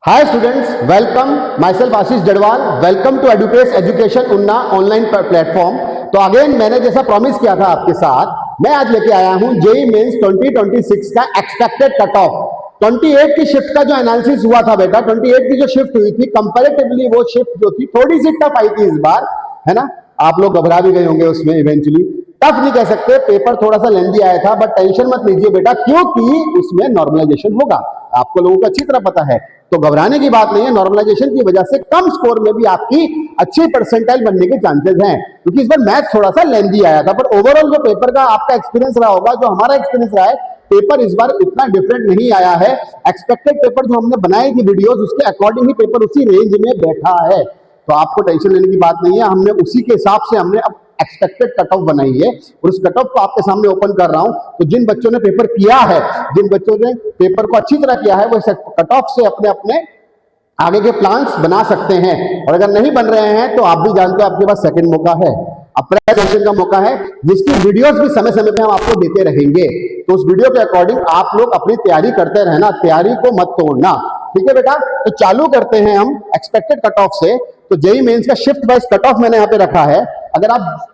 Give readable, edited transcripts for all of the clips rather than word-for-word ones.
Hi students, welcome. Myself Ashish Jadwal. Welcome to EduPace Education उन्ना online platform. तो again मैंने जैसा promise किया था आपके साथ, मैं आज लेके आया हूं जेई मेंस 2026 का एक्सपेक्टेड कट ऑफ। 28 की शिफ्ट का जो एनालिसिस हुआ था बेटा, 28 की जो शिफ्ट हुई थी कंपैरेटिवली वो शिफ्ट जो थी थोड़ी सी टफ आई थी इस बार, है ना। आप लोग घबरा भी गए होंगे उसमें। इवेंचुअली टफ नहीं कह सकते, पेपर थोड़ा सा लेंदी आया था, बट टेंशन मत लीजिए बेटा, क्योंकि उसमें नॉर्मलाइजेशन होगा। आपको लोगों को अच्छी तरह पता है, तो घबराने की बात नहीं है। नॉर्मलाइजेशन की वजह से कम स्कोर में भी आपकी अच्छी परसेंटाइल बनने के चांसेस हैं, क्योंकि इस बार मैथ थोड़ा सा लेंदी आया था। पर ओवरऑल जो पेपर का आपका एक्सपीरियंस रहा होगा, जो हमारा एक्सपीरियंस रहा है, पेपर इस बार इतना डिफरेंट नहीं आया है। एक्सपेक्टेड पेपर जो हमने बनाई थी वीडियोस, उसके अकॉर्डिंग ही पेपर उसी रेंज में बैठा है, तो आपको टेंशन लेने की बात नहीं है। हमने उसी के हिसाब से हमने अब एक्सपेक्टेड कट ऑफ बनाई है, और उस कट ऑफ को आपके सामने ओपन कर रहा हूं। तो जिन बच्चों ने पेपर किया है, जिन बच्चों ने पेपर को अच्छी तरह किया है, वो कट ऑफ से अपने अपने आगे के प्लान्स बना सकते हैं। और अगर नहीं बन रहे हैं तो आप भी जानते हो आपके पास सेकंड मौका है, अप्रेजन का मौका है, जिसकी वीडियोस भी समय समय पे हम आपको देते रहेंगे। तो उस वीडियो के अकॉर्डिंग आप लोग अपनी तैयारी करते रहना, तैयारी को मत तोड़ना, ठीक है बेटा। तो चालू करते हैं हम एक्सपेक्टेड कट ऑफ से। तो जेई मेंस का शिफ्ट वाइज कट ऑफ मैंने यहाँ पे रखा है। अगर आप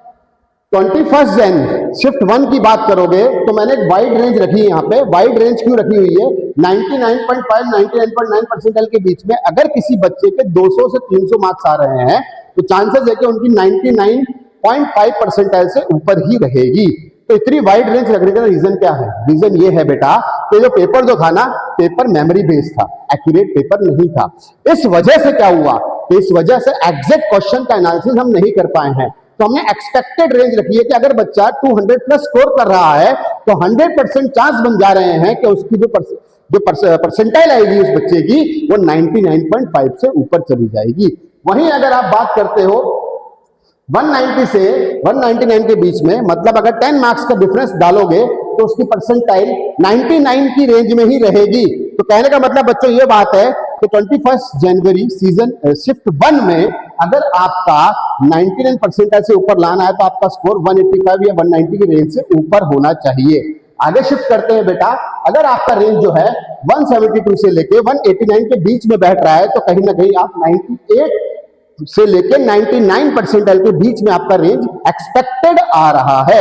21 जन शिफ्ट 1 की बात करोगे तो मैंने एक वाइड रेंज रखी है। यहाँ पे वाइड रेंज क्यों रखी हुई है? 99.5 99.9 परसेंटाइल के बीच में अगर किसी बच्चे के 200 से 300 मार्क्स आ रहे हैं, तो चांसेस है कि उनकी 99.5 परसेंटाइल से ऊपर ही रहेगी। तो इतनी वाइड रेंज रखने का रीजन क्या है? रीजन ये है बेटा कि जो पेपर जो था ना, पेपर मेमोरी बेस्ड था, एक्यूरेट पेपर नहीं था। इस वजह से क्या हुआ, इस वजह से एग्जैक्ट क्वेश्चन का एनालिसिस हम नहीं कर पाए हैं। तो हमने एक्सपेक्टेड रेंज रखी है कि अगर बच्चा 200 प्लस स्कोर कर रहा है, तो 100% चांस बन जा रहे हैं कि उसकी जो परसेंटाइल आएगी उस बच्चे की, वो 99.5 से ऊपर चली जाएगी। वहीं अगर आप बात करते हो 190 से 199 के बीच में, मतलब अगर 10 मार्क्स का डिफरेंस डालोगे तो उसकी परसेंटाइल 99 की रेंज में ही रहेगी। तो कहने का मतलब बच्चों ये बात है कि 21 जनवरी सीजन शिफ्ट 1 में अगर आपका 99 परसेंटाइल से ऊपर लाना है, तो आपका स्कोर 185 या 190 की रेंज से ऊपर होना चाहिए। आगे शिफ्ट करते हैं बेटा। अगर आपका रेंज जो है 172 से लेके 189 के बीच में बैठ रहा है, तो कहीं ना कहीं आप 98 से लेके 99 परसेंटाइल के बीच में आपका रेंज एक्सपेक्टेड आ रहा है।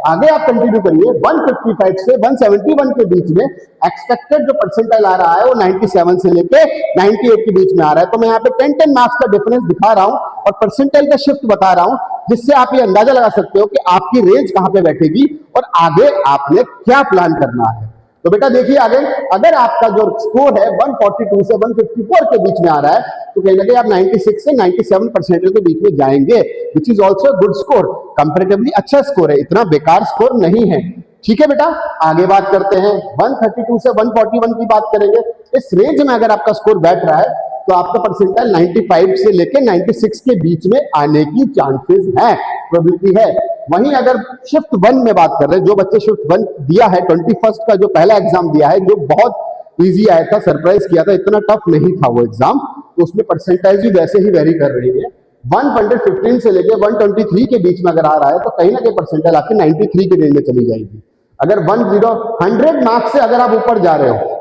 आगे आप कंटिन्यू करिए, 155 से 171 के बीच में एक्सपेक्टेड जो परसेंटाइल आ रहा है वो 97 से लेके 98 के बीच में आ रहा है। तो मैं यहाँ पे 10 मार्क्स का डिफरेंस दिखा रहा हूं और परसेंटाइल का शिफ्ट बता रहा हूं, जिससे आप ये अंदाजा लगा सकते हो कि आपकी रेंज कहां पे बैठेगी और आगे आपने क्या प्लान करना है। तो बेटा देखिए आगे, अगर आपका जो स्कोर है 142 से 154 के बीच में आ रहा है, तो कहीं ना कहीं आप 96 से 97 परसेंटाइल के बीच में जाएंगे, which is also good score, comparatively अच्छा स्कोर है, इतना बेकार स्कोर नहीं है। ठीक है बेटा, आगे बात करते हैं। 132 से 141 की बात करेंगे। इस रेंज में अगर आपका स्कोर बैठ रहा है, तो आपका परसेंटाइल 95 से लेके 96 के बीच में आने की चांसेस है, प्रोबेबिलिटी है। वहीं अगर शिफ्ट 1 में बात कर रहे हैं, जो बच्चे शिफ्ट 1 दिया है, 21 का जो पहला एग्जाम दिया है, जो बहुत इजी आया था, सरप्राइज किया था, इतना टफ नहीं था वो एग्जाम, तो उसमें परसेंटाइज भी वैसे ही वेरी कर रही है। 115 से लेके 123 के बीच में अगर आ रहा है, तो कहीं ना कहीं परसेंटाइल आपकी 93 के रेंज में चली जाएगी। अगर 100 मार्क्स से अगर आप ऊपर जा रहे हो,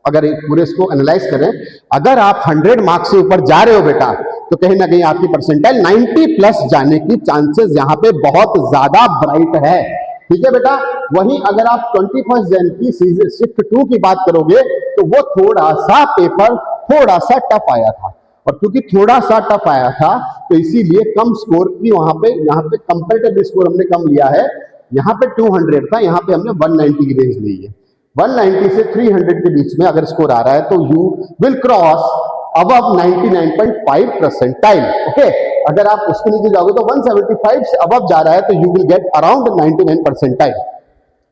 अगर पूरे इसको एनालाइज करें, अगर आप 100 मार्क्स से ऊपर जा रहे हो बेटा, तो कहीं ना कहीं आपकी परसेंटाइल 90 प्लस जाने की चांसेस यहां पे बहुत ज्यादा ब्राइट है। ठीक है बेटा। वहीं अगर आप 21 जन की शिफ्ट 2 की बात करोगे, तो वो थोड़ा सा पेपर थोड़ा सा टफ आया था, और क्योंकि थोड़ा सा टफ आया था, तो इसीलिए कम स्कोर की वहां पे, यहाँ पे कंपेरेटिव स्कोर हमने कम लिया है। यहाँ पे 200 था, यहाँ पे हमने 190 की रेंज ली है। 190 से 300 के बीच में अगर स्कोर आ रहा है, तो you will cross above 99.5 percentile. Okay, अगर आप उसके नीचे जाओगे तो 175 से अबव जा रहा है, तो you will get around 99 percentile.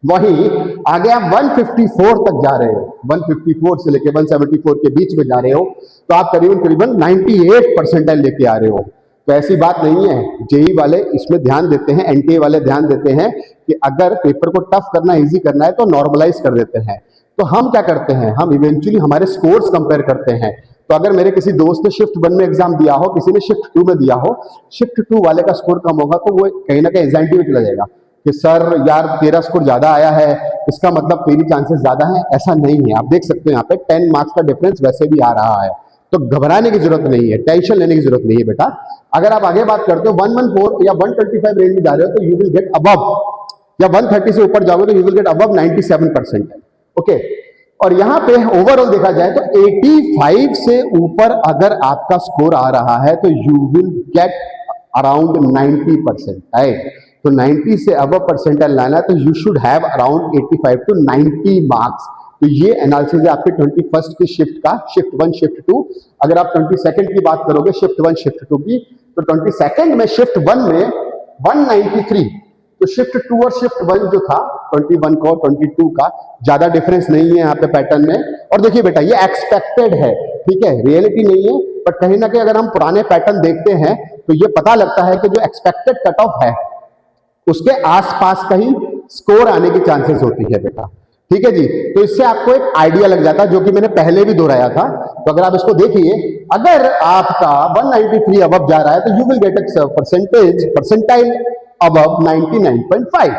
वहीं आगे आप 154 तक जा रहे हो, 154 से लेके 174 के बीच में जा रहे हो, तो आप करीबन करीबन 98 परसेंटाइल लेके आ रहे हो। तो ऐसी बात नहीं है, जेई वाले इसमें ध्यान देते हैं, एनटीए वाले ध्यान देते हैं कि अगर पेपर को टफ करना, इजी करना है, तो नॉर्मलाइज कर देते हैं। तो हम क्या करते हैं, हम इवेंचुअली हमारे स्कोर्स कंपेयर करते हैं। तो अगर मेरे किसी दोस्त ने शिफ्ट 1 में एग्जाम दिया हो, किसी ने शिफ्ट 2 में दिया हो, शिफ्ट 2 वाले का स्कोर कम होगा, तो वो कहीं ना कहीं एंजाइटी में चला जाएगा कि सर यार तेरा स्कोर ज्यादा आया है, इसका मतलब तेरी चांसेस ज्यादा है। ऐसा नहीं है, आप देख सकते हो यहाँ पे 10 मार्क्स का डिफरेंस वैसे भी आ रहा है। तो घबराने की जरूरत नहीं है, टेंशन लेने की जरूरत नहीं है बेटा। अगर आप आगे बात करते हो 114 या 125 रेंज में जा रहे हो तो यू विल गेट अबव, या 130 से ऊपर जाओगे तो you will get above 97%। Okay, और यहां पे ओवरऑल देखा जाए तो 85 से ऊपर अगर आपका स्कोर आ रहा है तो यू विल गेट अराउंड 90%। तो 90 से अबव परसेंटाइल लाना है तो you should have around 85 to 90 marks. तो ये एनालिसिस है आपके 21st की शिफ्ट का, शिफ्ट 1 शिफ्ट 2। अगर आप 22nd की बात करोगे, शिफ्ट 1 शिफ्ट 2 की, तो 22nd में शिफ्ट 1 में 193, तो शिफ्ट 2 और शिफ्ट 1 जो था 21 का और 22 का ज्यादा डिफरेंस नहीं है यहाँ पे पैटर्न में। और देखिए बेटा ये एक्सपेक्टेड है, ठीक है, रियलिटी नहीं है, बट कहीं ना कहीं अगर हम पुराने पैटर्न देखते हैं तो ये पता लगता है कि जो एक्सपेक्टेड कट ऑफ है उसके आसपास का ही स्कोर आने की चांसेस होती है बेटा, ठीक है जी। तो इससे आपको एक आइडिया लग जाता है, जो कि मैंने पहले भी दोहराया था। तो अगर आप इसको देखिए, अगर आपका 193 अबव जा रहा है तो you will gate percentile above 99.5,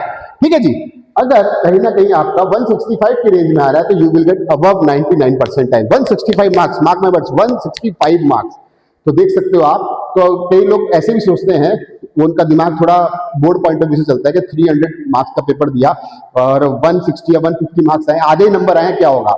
ठीक है जी। अगर कहीं ना कहीं आपका 165 की रेंज में आ रहा है तो you will get above 99 percentile, 165 marks, mark my words, 165 marks. तो देख सकते हो आप। तो कई लोग ऐसे भी सोचते हैं, उनका दिमाग थोड़ा बोर्ड पॉइंट ऑफ व्यू से चलता है कि 300 मार्क्स का पेपर दिया और 160 या 150 मार्क्स आए, आधे नंबर आए, क्या होगा।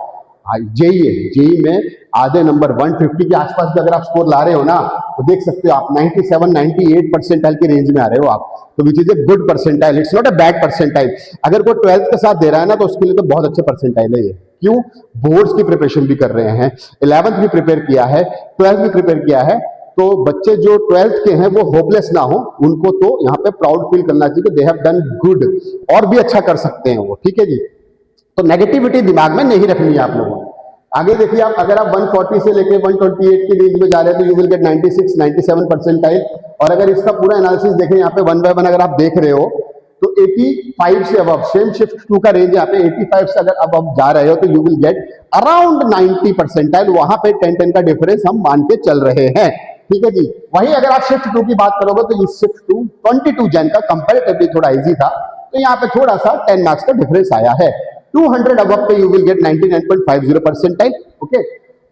जेई है, जेई में आधे नंबर 150 के आसपास भी अगर आप स्कोर ला रहे हो ना तो देख सकते हो आप 97-98 परसेंटाइल की रेंज में आ रहे हो आप, तो which is a good percentile, it's not a bad percentile. अगर कोई 12th के साथ दे रहा है ना तो उसके लिए तो बहुत अच्छे परसेंटाइल है ये। क्यों? बोर्ड्स की प्रिपरेशन भी कर रहे हैं, 11th भी प्रिपेयर किया है, 12th भी प्रिपेयर किया है, तो बच्चे जो 12th के हैं वो होपलेस ना हो, उनको तो यहाँ पे प्राउड फील करना चाहिए कि दे हैव डन गुड, और भी अच्छा कर सकते हैं वो, ठीक है जी। तो नेगेटिविटी दिमाग में नहीं रखनी है आप लोगों को। आगे देखिए आप, अगर आप 140 से लेके 128 की रेंज में जा रहे हैं तो यू विल गेट 96-97 परसेंटाइल। और अगर इसका पूरा एनालिसिस देखें यहाँ पे 1 बाय 1 अगर आप देख रहे हो तो 85 से अबव, सेम शिफ्ट 2 का रेंज यहाँ पे 85 से अगर अब जा रहे हो तो you will get around 90 percentile. वहां पे 10-10 का डिफरेंस हम मान के चल रहे हैं, ठीक है जी। वहीं अगर आप शिफ्ट 2 की बात करोगे तो ये शिफ्ट 2 22 जैन का कंपैरेटिवली थोड़ा इजी था, तो यहाँ पे थोड़ा सा 10 मार्क्स का डिफरेंस आया है। 200 अबव पे you will gate 99.50 percentile. Okay,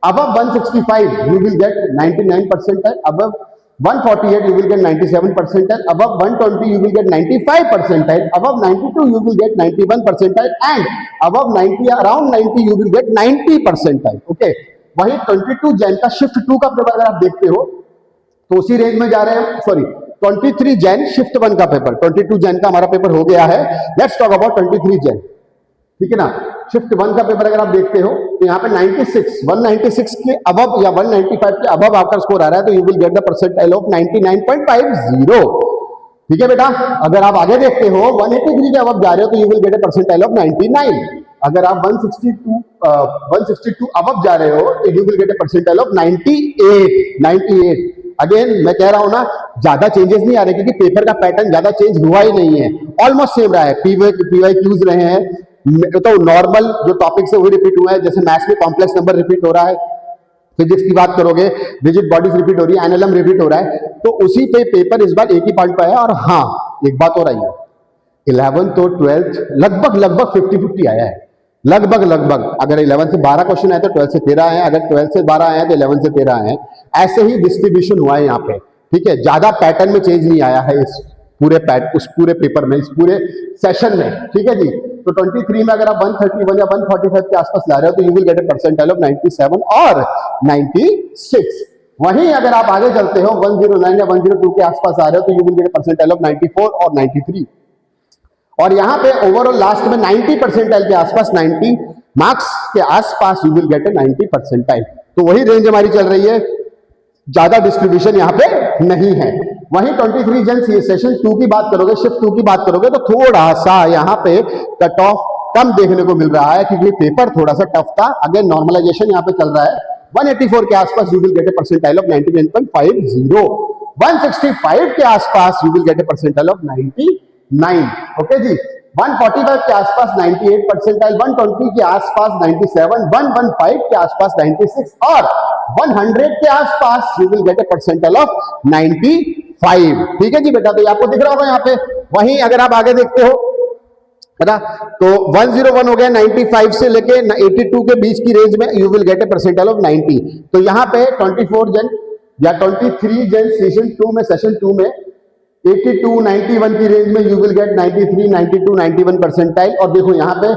above 165 you will get 99 percentile, above 148 you will get 97 percentile, above 120 you will get 95 percentile, above 92 you will get 91 percentile, and above 90 around 90 you will get 90 percentile. Okay, वही 22 जैन का shift 2 का paper अगर आप देखते हो तो उसी range में जा रहे हैं। सॉरी, 23 जैन शिफ्ट 1 का पेपर, 22 जैन का हमारा पेपर हो गया है। लेट्स टॉक अबाउट 23 जैन, ठीक है ना। शिफ्ट 1 का पेपर अगर आप देखते हो तो यहाँ पे 196 के अबव या 195 के अबव आपका स्कोर आ रहा है तो you will get the percentile of 99.50, ठीक है बेटा। अगर आप आगे देखते हो 183 के अबव जा रहे हो तो you will get a percentile of 99। अगर आप 162 अबव जा रहे हो तो you will get a percentile of 98। Again मैं कह रहा हूं ना, ज्यादा चेंजेस नहीं आ रहे क्योंकि पेपर का पैटर्न ज्यादा चेंज हुआ ही नहीं है, ऑलमोस्ट सेम रहा है। पीवाईक्यूज रहे हैं तो नॉर्मल जो टॉपिक्स है वही रिपीट हुआ है, जैसे मैथ्स में कॉम्प्लेक्स नंबर रिपीट हो रहा है, फिजिक्स की बात करोगे रिजिड बॉडीज रिपीट हो रही है, एनएलएम रिपीट हो रहा है, तो उसी पे पेपर इस बार एक ही पॉइंट पे है। और हाँ, एक बात और आई है, 11th और 12th लगभग 50-50 आया है, लगभग। अगर 11 से 12 क्वेश्चन आए तो 12 से 13 आए, अगर 12 से 12 आए तो 11 से 13 आए, ऐसे ही डिस्ट्रीब्यूशन हुआ है यहाँ पे, ठीक है। ज्यादा पैटर्न में चेंज नहीं आया है उस पूरे पेपर में, इस पूरे सेशन में, ठीक है जी। तो 23 में अगर आप 131 या 145 के आसपास ला रहे हो तो you will get a percentile of 97 और 96। वहीं अगर आप आगे चलते हो 109 या 102 के आसपास आ रहे हो तो you will get a percentile of 94 और 93। और यहाँ पे ओवरऑल लास्ट में 90 परसेंटाइल के आसपास, 90 मार्क्स के आसपास you will get a 90 percentile. तो वही रेंज हमारी चल रही है, ज्यादा डिस्ट्रीब्यूशन यहाँ पे नहीं है। वहीं 23 जन सेशन 2 की बात करोगे, शिफ्ट 2 की बात करोगे तो थोड़ा सा यहाँ पे कट ऑफ कम देखने को मिल रहा है क्योंकि पेपर थोड़ा सा टफ था। अगेन नॉर्मलाइजेशन यहाँ पे चल रहा है। 184 के आसपास you will get a percentile of 99.50, 165 के आसपास you will get a percentile of 99। Okay जी, 145 के आसपास 98 परसेंटाइल, 120 के आसपास 97, 115 के आसपास 96 और 100 के आसपास you will get a percentile of 95, ठीक है जी बेटा। तो ये आपको दिख रहा होगा यहाँ पे। वहीं अगर आप आगे देखते हो है ना। तो 101 हो गया 95 से लेके 82 के बीच की रेंज में you will gate A percentile of 90। तो यहाँ पे 24 जन या 23 जन सेशन 2 में 82 91 की रेंज में यू विल गेट 93 92 91 परसेंटाइल। और देखो यहाँ पे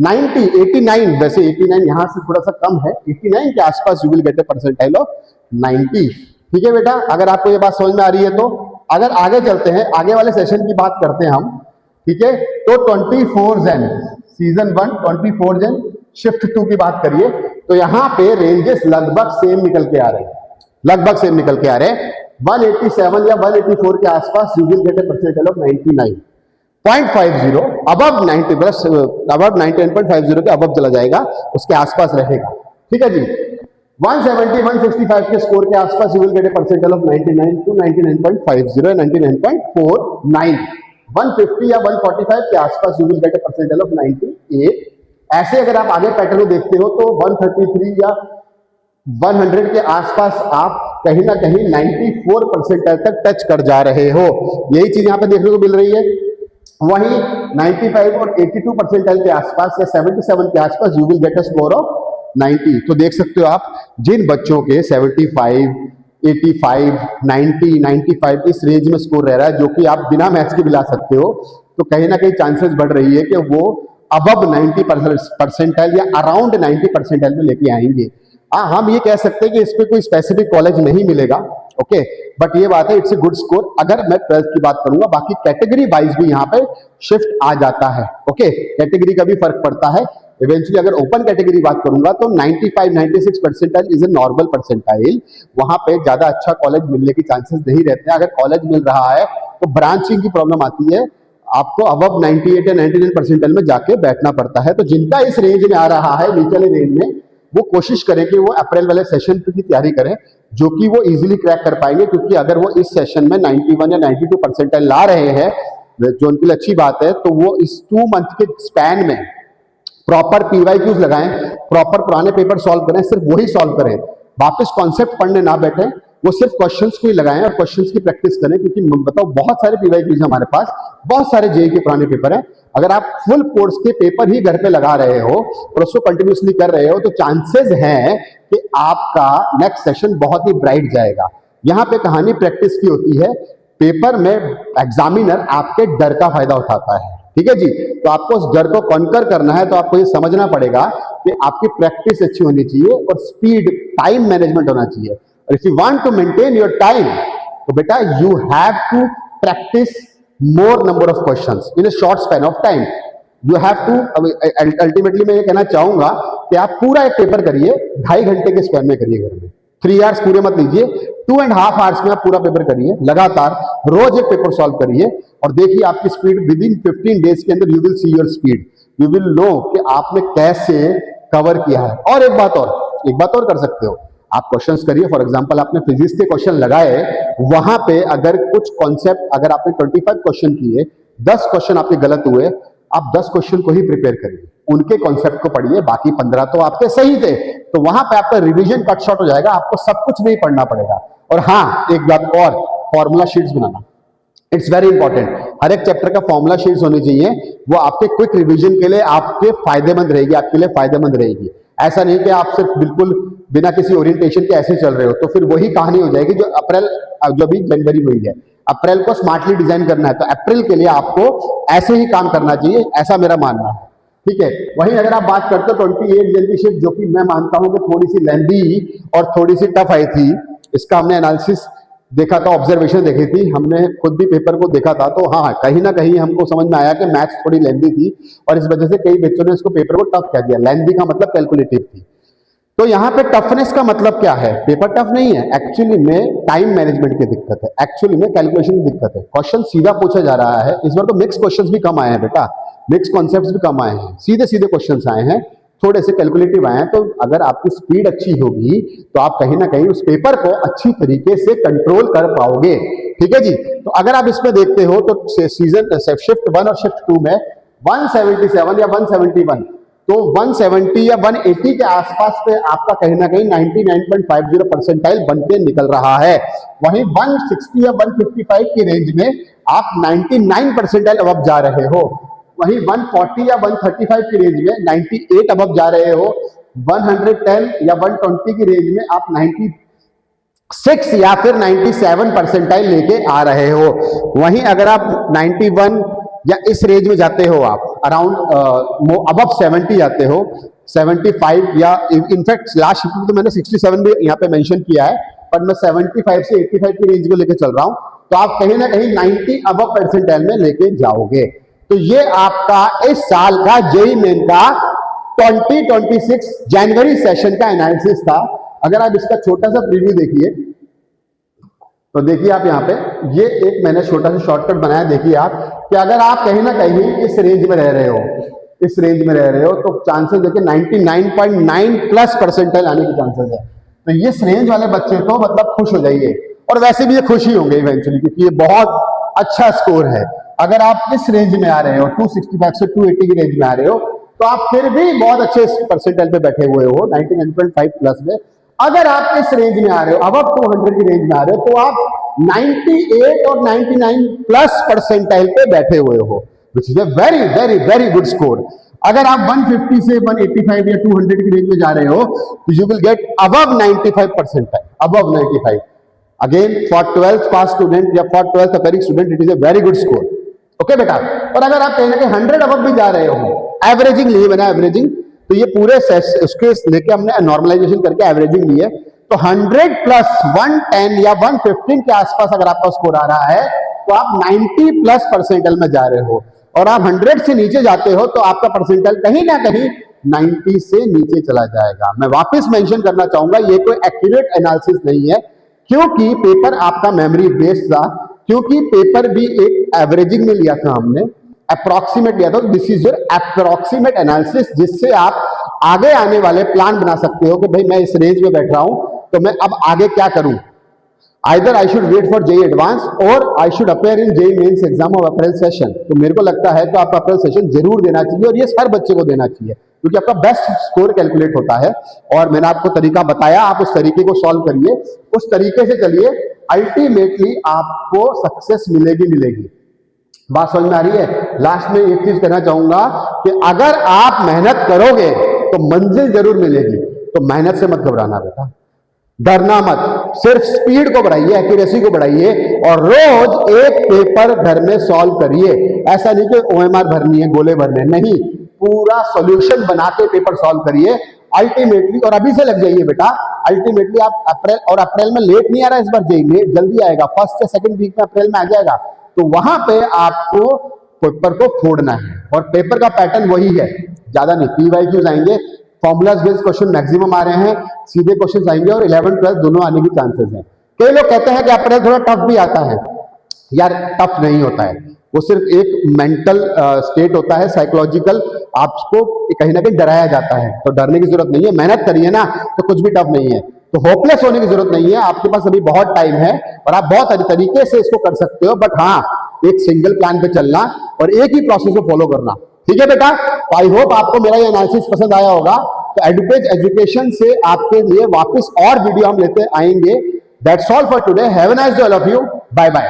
90 89, वैसे 89 यहाँ से थोड़ा सा कम है, 89 के आसपास you will gate A percentile of 90। ठीक है बेटा, अगर आपको ये बात समझ में आ रही है तो अगर आगे चलते हैं, आगे वाले सेशन की बात करते हैं हम। ठीक है, तो 24 जन सीजन 1 24 जन शिफ्ट 2 की बात करिए तो यहाँ पे रेंजेस लगभग सेम निकल के आ रहे हैं, लगभग सेम निकल के आ रहे हैं। 187 या 184 के आसपास you will gate A percentile of 99.50, above 90 plus above 99.50 के अबव चला जाएगा, उसके आसपास रहेगा। ठीक है जी, 170 165 के स्कोर के आसपास you will gate A percentile of 99 to 99.50 99.49। 150 या 145 के आसपास you will gate A percentile of 98। ऐसे अगर आप आगे पैटर्न देखते हो तो 133 या 100 के आसपास आप कहीं ना कहीं 94 परसेंटाइल तक टच कर जा रहे हो, यही चीज यहाँ पे देखने को मिल रही है। वहीं 95 और 82 परसेंटाइल के आसपास या 77 के आसपास you will get a score of 90। तो देख सकते हो आप, जिन बच्चों के 75 85 90 95 इस रेंज में स्कोर रह रहा है, जो कि आप बिना मैथ्स के भी ला सकते हो, तो कहीं ना कहीं चांसेस बढ़ रही है कि वो अबव 90 परसेंटाइल या अराउंड 90 परसेंटाइल में लेके आएंगे। हम ये कह सकते हैं कि इस पे कोई स्पेसिफिक कॉलेज नहीं मिलेगा, ओके, बट ये बात है इट्स ए गुड स्कोर अगर मैं 12th की बात करूंगा। बाकी कैटेगरी वाइज भी यहाँ पे शिफ्ट आ जाता है, ओके, कैटेगरी का भी फर्क पड़ता है। इवेंचुअली अगर ओपन कैटेगरी बात करूंगा तो 95 96 percentile is a normal percentile, वहां पे ज्यादा अच्छा कॉलेज मिलने के चांसेस नहीं रहते हैं। अगर कॉलेज मिल रहा है तो ब्रांचिंग की प्रॉब्लम आती है, आपको अबव 98 या 99 परसेंटाइल में जाके बैठना पड़ता है। तो जिनका इस रेंज में आ रहा है, नीचे रेंज में, वो कोशिश करें कि वो अप्रैल वाले सेशन की तैयारी करें, जो कि वो इजीली क्रैक कर पाएंगे। क्योंकि अगर वो इस सेशन में 91 या 92 परसेंटाइल ला रहे हैं, जो उनके लिए अच्छी बात है, तो वो इस 2 मंथ के स्पैन में प्रॉपर पीवाईक्यूज लगाएं, प्रॉपर पुराने पेपर सॉल्व करें, सिर्फ वही सॉल्व करें, वापस कॉन्सेप्ट पढ़ने ना बैठे, वो सिर्फ क्वेश्चंस को ही लगाएं और क्वेश्चंस की प्रैक्टिस करें। क्योंकि बताओ बहुत सारे पीवाईक्यूज हमारे पास, बहुत सारे जेईई के पुराने पेपर हैं। अगर आप फुल कोर्स के पेपर ही घर पे लगा रहे हो और उसको कंटिन्यूसली कर रहे हो, तो चांसेस हैं कि आपका नेक्स्ट सेशन बहुत ही ब्राइट जाएगा। यहाँ पे कहानी प्रैक्टिस की होती है, पेपर में एग्जामिनर आपके डर का फायदा उठाता है। ठीक है जी, तो आपको उस डर को कॉन्कर करना है, तो आपको ये समझना पड़ेगा कि आपकी प्रैक्टिस अच्छी होनी चाहिए और स्पीड, टाइम मैनेजमेंट होना चाहिए। और if you want to maintain your time, तो बेटा you have to practice more number of questions in a short span of time. You have to, ultimately मैं ये कहना चाहूंगा कि आप पूरा एक पेपर करिए 2.5 घंटे के स्पैन में करिए, घर में 3 आवर्स पूरे मत लीजिए, 2.5 आवर्स में आप पूरा पेपर करिए, लगातार रोज एक पेपर सॉल्व करिए और देखिए आपकी स्पीड विद इन 15 डेज के अंदर you will see your speed, you will know कि आपने कैसे कवर किया है। और एक बात और कर सकते हो, आप क्वेश्चंस करिए। फॉर एग्जांपल आपने फिजिक्स के क्वेश्चन लगाए, वहां पे अगर कुछ कॉन्सेप्ट, अगर आपने 25 क्वेश्चन किए, 10 क्वेश्चन आपके गलत हुए, आप 10 क्वेश्चन को ही प्रिपेयर करिए, उनके कॉन्सेप्ट को पढ़िए, बाकी 15 तो आपके सही थे। तो वहां पे आपका रिवीजन कट शॉर्ट हो जाएगा, आपको सब कुछ नहीं पढ़ना पड़ेगा। और हाँ, एक बात और, फॉर्मूला शीट्स बनाना, इट्स वेरी इंपॉर्टेंट। हर एक चैप्टर का फॉर्मूला शीट्स होनी चाहिए, वो आपके क्विक रिवीजन के लिए आपके फायदेमंद रहेगी, आपके लिए फायदेमंद रहेगी। ऐसा नहीं कि आप सिर्फ बिल्कुल बिना किसी ओरिएंटेशन के ऐसे चल रहे हो, तो फिर वही कहानी हो जाएगी जो भी जनवरी हुई है। अप्रैल को स्मार्टली डिजाइन करना है, तो अप्रैल के लिए आपको ऐसे ही काम करना चाहिए, ऐसा मेरा मानना है। ठीक है, वहीं अगर आप बात करते हो 28 जन की शिफ्ट, जो कि मैं मानता हूं कि थोड़ी सी लेंदी और थोड़ी सी टफ आई थी, इसका हमने एनालिसिस देखा था, ऑब्जर्वेशन देखी थी, हमने खुद भी पेपर को देखा था, तो हाँ कहीं ना कहीं हमको समझ में आया कि मैथ्स थोड़ी लेंदी थी और इस वजह से कई बच्चों ने इसको पेपर को टफ कह दिया। लेंदी का मतलब कैलकुलेटिव थी। तो यहाँ पे टफनेस का मतलब क्या है? पेपर टफ नहीं है, एक्चुअली में टाइम मैनेजमेंट की दिक्कत है, एक्चुअली में कैलकुलेशन की दिक्कत है। क्वेश्चन सीधा पूछा जा रहा है, इस बार तो मिक्स क्वेश्चंस भी कम आए हैं बेटा, मिक्स कॉन्सेप्ट्स भी कम आए हैं, सीधे सीधे क्वेश्चंस आए हैं, थोड़े से कैलकुलेटिव आए हैं। तो अगर आपकी स्पीड अच्छी होगी तो आप कहीं ना कहीं उस पेपर को अच्छी तरीके से कंट्रोल कर पाओगे। ठीक है जी, तो अगर आप इसमें देखते हो तो सीजन शिफ्ट 1 और शिफ्ट 2 में 177 या 171, तो 170 या 180 के आसपास पे आपका कहीं ना कहीं 99.50 परसेंटाइल बनके निकल रहा है। वहीं 160 या 155 की रेंज में आप 99 परसेंटाइल अब जा रहे हो। वहीं 140 या 135 की रेंज में 98 अबव जा रहे हो, 110 या 120 की रेंज में आप 96 या फिर 97 परसेंटाइल लेके आ रहे हो। वहीं अगर आप 91 या इस रेंज में जाते हो, आप अराउंड अबव 70 जाते हो, 75 या इनफैक्ट लास्ट शिफ्ट में तो मैंने 67 भी यहाँ पे मेंशन किया है, पर मैं 75 से 85 की रेंज को लेके चल रहा हूँ, तो आप कहीं ना कहीं 90 अबव परसेंटाइल में लेके जाओगे। तो ये आपका इस साल का जेईई मेन का 2026 जनवरी सेशन का एनालिसिस था। अगर आप इसका छोटा सा प्रीव्यू देखिए, तो देखिए आप यहाँ पे ये एक मैंने छोटा सा शॉर्टकट बनाया। देखिए आप कि अगर आप कहीं ना कहीं इस रेंज में रह रहे हो, इस रेंज में रह रहे हो, तो चांसेस देखिए 99.9 प्लस परसेंटाइल आने के चांसेस है। तो ये रेंज वाले बच्चे तो मतलब खुश हो जाइए, और वैसे भी ये खुश ही होंगे इवेंचुअली, क्योंकि ये बहुत अच्छा स्कोर है। अगर आप इस रेंज में आ रहे हो, 265 से 280 की रेंज में आ रहे हो, तो आप फिर भी बहुत अच्छे परसेंटाइल पे बैठे हुए हो 99.5 प्लस में। अगर आप इस रेंज में आ रहे हो, अब 200 की रेंज में आ रहे हो, तो आप 98 और 99 प्लस परसेंटाइल पे बैठे हुए हो, which is a very very very good score. अगर आप 150 से 185 या 200 की रेंज में जा रहे हो, तो you will get above 95 percentile, above 95। Again for 12th pass student या for 12th appearing student it is a very good score. Okay बेटा। और अगर आप कहीं ना कहीं 100 अबव भी जा रहे हो, एवरेजिंग लिए मैंने, एवरेजिंग तो ये पूरे उसके लेके हमने नॉर्मलाइजेशन करके एवरेजिंग ली है, तो 100 प्लस 110 या 115 के आसपास अगर आपका स्कोर आ रहा है, तो आप 90 प्लस परसेंटाइल में जा रहे हो। और आप 100 से नीचे जाते हो, तो आपका परसेंटाइल कहीं ना कहीं 90 से नीचे चला जाएगा। मैं वापस मेंशन करना चाहूंगा, ये कोई एक्यूरेट एनालिसिस नहीं है, क्योंकि पेपर आपका मेमोरी बेस्ड था, क्योंकि पेपर भी एक एवरेजिंग में लिया था हमने, अप्रॉक्सीमेट लिया था। This is your approximate analysis, जिससे आप आगे आने वाले प्लान बना सकते हो कि भाई मैं इस रेंज में बैठ रहा हूं, तो मैं अब आगे क्या करूं। Either I should wait for JEE advance और I should appear in JEE Mains exam of April session. तो मेरे को लगता है कि आप अप्रैल सेशन जरूर देना चाहिए, और ये हर बच्चे को देना चाहिए, क्योंकि आपका बेस्ट स्कोर कैलकुलेट होता है। और मैंने आपको तरीका बताया, आप उस तरीके को सॉल्व करिए, उस तरीके से चलिए, अल्टीमेटली आपको सक्सेस मिलेगी मिलेगी। बात समझ में आ रही है। लास्ट में एक चीज कहना चाहूंगा कि अगर आप मेहनत करोगे तो मंजिल जरूर मिलेगी, तो मेहनत से मत घबराना बेटा, डरना मत, सिर्फ स्पीड को बढ़ाइए, एक्यूरेसी को बढ़ाइए, और रोज एक पेपर घर में सॉल्व करिए। ऐसा नहीं कि ओएमआर भरनी है, गोले भरने नहीं, पूरा सॉल्यूशन बना के पेपर सॉल्व करिए अल्टीमेटली। और अभी से लग जाइए बेटा, अल्टीमेटली आप अप्रैल में लेट नहीं आ रहा इस बार जेईई में, जल्दी आएगा, फर्स्ट या सेकंड वीक में अप्रैल में आ जाएगा। तो वहां पे आपको पेपर को फोड़ना है, और पेपर का पैटर्न वही है, ज्यादा नहीं। पीवाईक्यूज आएंगे, फॉर्मुलाज बेस्ड क्वेश्चन मैक्सिमम आ रहे हैं, सीधे क्वेश्चन आएंगे, और 11 12 दोनों आने की चांसेस हैं। कई लोग कहते हैं कि अप्रैल थोड़ा टफ भी आता है, यार टफ नहीं होता है, वो सिर्फ एक मेंटल स्टेट होता है, साइकोलॉजिकल, आपको कहीं ना कहीं डराया जाता है। तो डरने की जरूरत नहीं है, मेहनत करिए ना, तो कुछ भी टफ नहीं है। तो होपलेस होने की जरूरत नहीं है, आपके पास अभी बहुत टाइम है, और आप बहुत तरीके से इसको कर सकते हो। बट हाँ, एक सिंगल प्लान पे चलना और एक ही प्रोसेस को फॉलो करना, ठीक है बेटा। तो आई होप आपको मेरा ये एनालिसिस पसंद आया होगा। तो एडुपेज एजुकेशन से आपके लिए वापस और वीडियो हम लेते आएंगे। That's all for today, have a nice day all of you, bye bye.